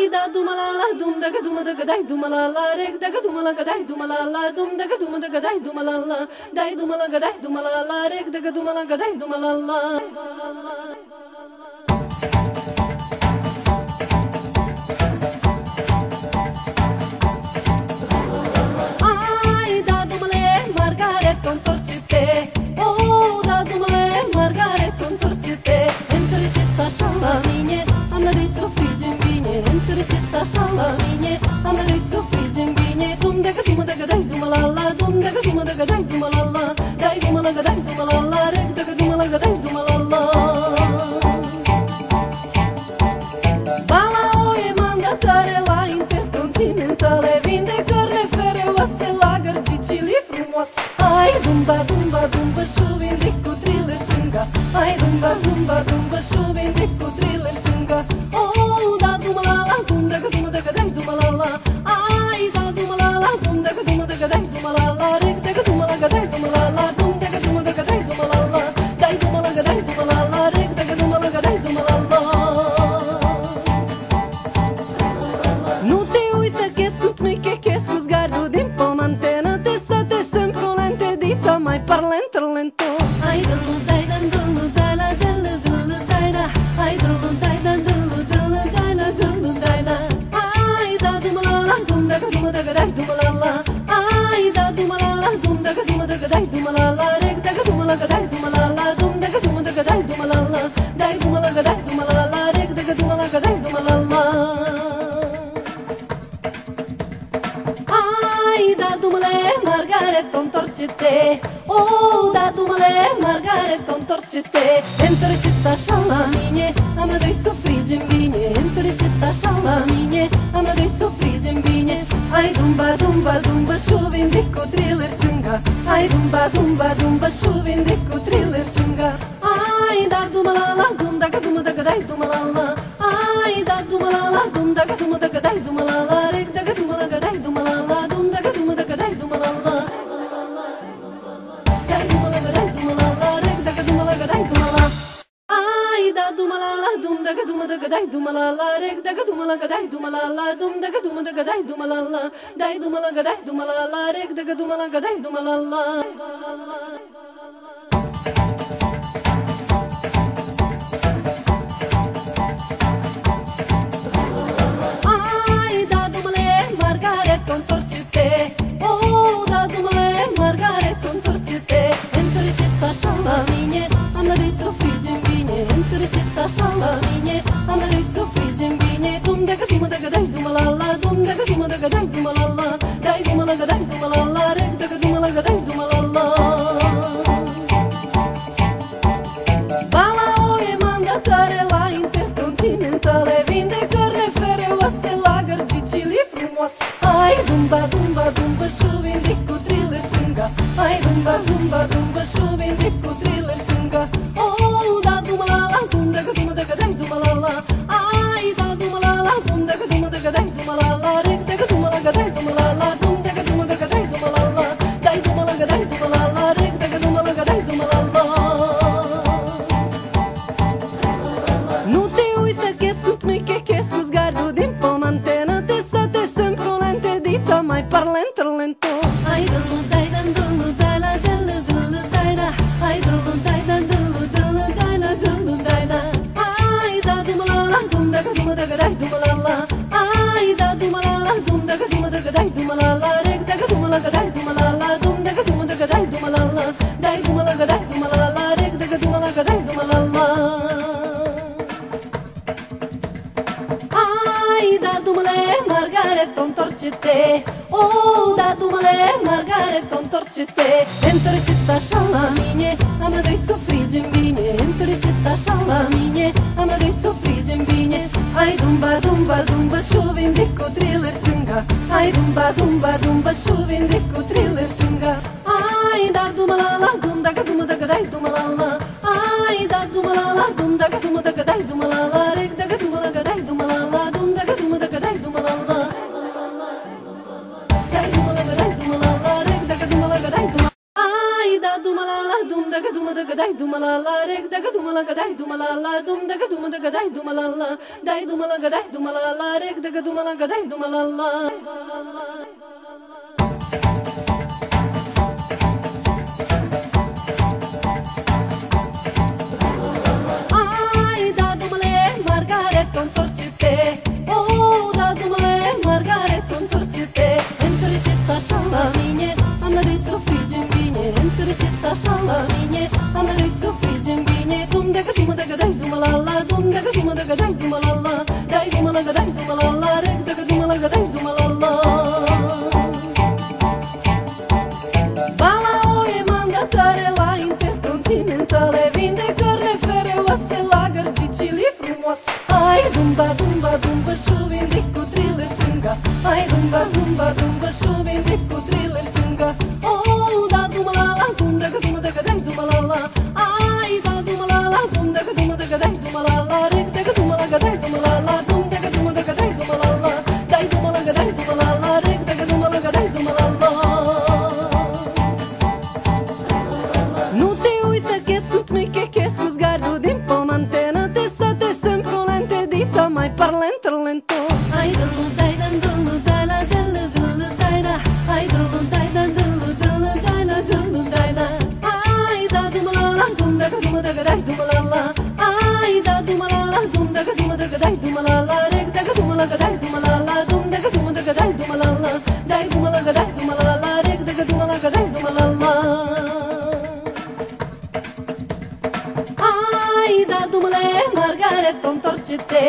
da dumalala dum daga dum daga dai dumalala reg daga dumalaga dai dumalala dum daga dai dumalala dai dumalaga dai dumalala reg daga dumalaga dai dumalala. Szalaminie, a na licu fidzim binie, dum daga daj dumalala, dum daga daj dumalala, daj dumalaga daj dumalala, reg daga dumalaga daj dumalala. Bala oje mandatare la intercontinentale, vinde carne fere oase la gărgicili frumos. Ai dumba dumba dumba șuvin cu thriller cinga, ai dumba dumba dumba șuvin cu thriller cinga. Oh da dumalala, dum daga dai dumalala, ai da dumalala, dum daga dai dumalala, reg daga dumalaga dai dumalala, dum daga dai dumalala, dai dumalaga dai dumalala, reg daga dumalaga dai dumalala. Nu te uita che sunt miche, che scus gardo din pomantenă, testate sempre lente dita mai parlente lento. Ai dulu dai dan dulu dai la dulu dulu dai da, ai dulu dai dan dulu dulu dai la dulu dai da. Ai da dumalala, dum daga dai dumalala, ai da dumalala, dum daga dai dumalala, reg daga dumalaga dai dumalala, dum daga dai dumalala, dai dumalaga dai dumalala, reg daga dumalaga dai dumalala. Ai da dumale, Margaret, întorce-te. Oh, da dumale, Margaret, întorce-te. Întorce-te așa la mine, am la doi să frigem bine. Întorce-te așa la mine, am la doi să frigem bine. Ai dumba, dumba, dumba, șuvin de cu thriller cinga. Ai dumba, dumba, dumba, șuvin de cu thriller cinga. Ai da dumalala, dum daga dai dumalala. Ai da dumalala, dum daga dai dumalala, reg daga dumalaga dai dumalala, dum daga dai dumalala. Dai dumalaga dai dumalala, reg daga dumalaga dai dumalala. Ai da dumalala, dum daga dai dumalala, reg daga dumalaga dai dumalala, dum daga dai dumalala, dai dumalaga dai dumalala, reg daga dumalaga dai dumalala. Întorce-te, oh, da dumale, Margaret, întorce-te. Întorce-te așa la mine, am la doi să frigem bine. Întorce-te așa la mine, am la doi să frigem bine. Dum daga dai dumalala, dum daga dai dumalala, dai dumalaga dai dumalala, reg daga dumalaga dai dumalala. Bala oje mandatare la intercontinentale, vinde carne fere oase la gărgicili frumos. Ai dumba, dumba, dumba, șuvin de cu thriller cinga. Ai dumba, dumba, dumba, șuvin de cu thriller cinga. Oh, da dumalala, dum daga dai dumalala. Ai da dumalala, dum daga dai dumalala, reg daga dumalaga dai dumalala, dum daga dai dumalala, dai dumalaga dai dumalala, reg daga dumalaga dai dumalala. Nu te uita că sunt miche, că scus gardul din pomantenă, testate sempre lente dita mai parlente lento. Ai dulu dai dan dulu dai la dulu dulu dai da, ai dulu dai dan dulu dulu dai la dulu dai da. Ai da dumalala, dum daga dai dumalala, ai da dumalala, dum daga dai dumalala, reg daga dumalaga dai dumalala, dum daga dai dumalala, dai dumalaga dai dumalala, reg daga dumalaga dai dumalala. Ai da dumale, Margaret, întorce-te. Oh, da dumale, Margaret, întorce-te. Întorce-te așa la mine, am la doi să frigem bine. Întorce-te așa la mine, am la doi să frigem bine. Ai dumba, dumba, dumba, șuvin de cu thriller cinga. Ai dumba, dumba, dumba, șuvin de cu thriller cinga. Ai da dumalala, dum daga dai dumalala. Ai da dumalala, dum daga dai dumalala, reg daga dumalaga dai dumalala, dum daga dai dumalala. Dai dumalaga dai dumalala, reg daga dumalaga dai dumalala. Ai da dumalala, dum daga dai dumalala, reg daga dumala gadai dumalala dum daga dum daga dai dumalala dai dumala gadai dumalala reg daga dumala gadai dumalala. Ai da dumale Margaret întorci-te, oh da dumale Margaret întorci-te, întorci-te așa la mine, am năduit să frigem bine, întorci-te așa la mine, am năduit să frigem bine, dum daga dum daga dai dumalala, dum daga dum daga dai dumalala, dai dumala gadai dumalala, reg daga dumala gadai dumalala. Bala o e mandatare la intercontinentale, vinde carne fereoase la gărgicile frumoase. Ai dumba dumba dumba și vindic cu thriller cinga, ai dumba dumba dumba și vindic cu thriller cinga. Oh da dumalala dum daga dai dumalala, ai da dumalala dum daga dai dumalala, reg daga dumala gadai dumalala, dum daga dai dumalala, dai dumala gadai dumalala, reg daga dumala gadai dumalala. Nu te uita che sunt miche, che su sguardo din pomantenă, testate sempre lente, dita mai parlente lento. Ai dullu dai dan dullu dai la dullu dullu dai da, ai dullu dai dan dullu dullu dai la dullu dai da. Ai da dumalala dum daga dai dumalala, ai da dumalala dum daga dai dumalala, reg daga dumala gadai dumalala, dum daga dai dumalala, dai dumala gadai dumalala, reg daga dumala gadai dumalala. Ai da dumale Margaret întorci-te,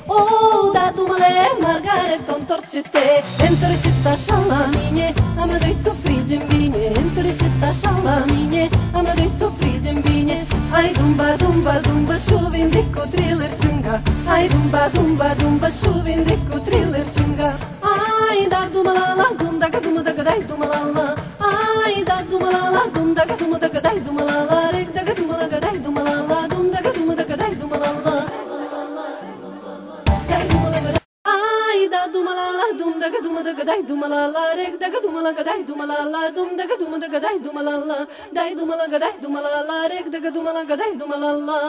oh da dumale Margaret întorci-te, întorci-te așa la mine, am năduit să frigem bine, întorci-te așa la mine, am năduit să frigem bine. Ai dumba dumba dumba și vindic cu thriller cinga, ai dumba dumba dumba și vindic cu thriller cinga. Ai da dumalala dum daga dai dumalala, ai da dumalala dum daga dai dumalala, reg daga dumala gadai dumalala, dum daga dai dumalala. Ai da dumalala dum daga dai dumalala, reg daga dumala gadai dumalala, dum daga dai dumalala, dai dumala gadai dumalala, reg daga dumala gadai dumalala.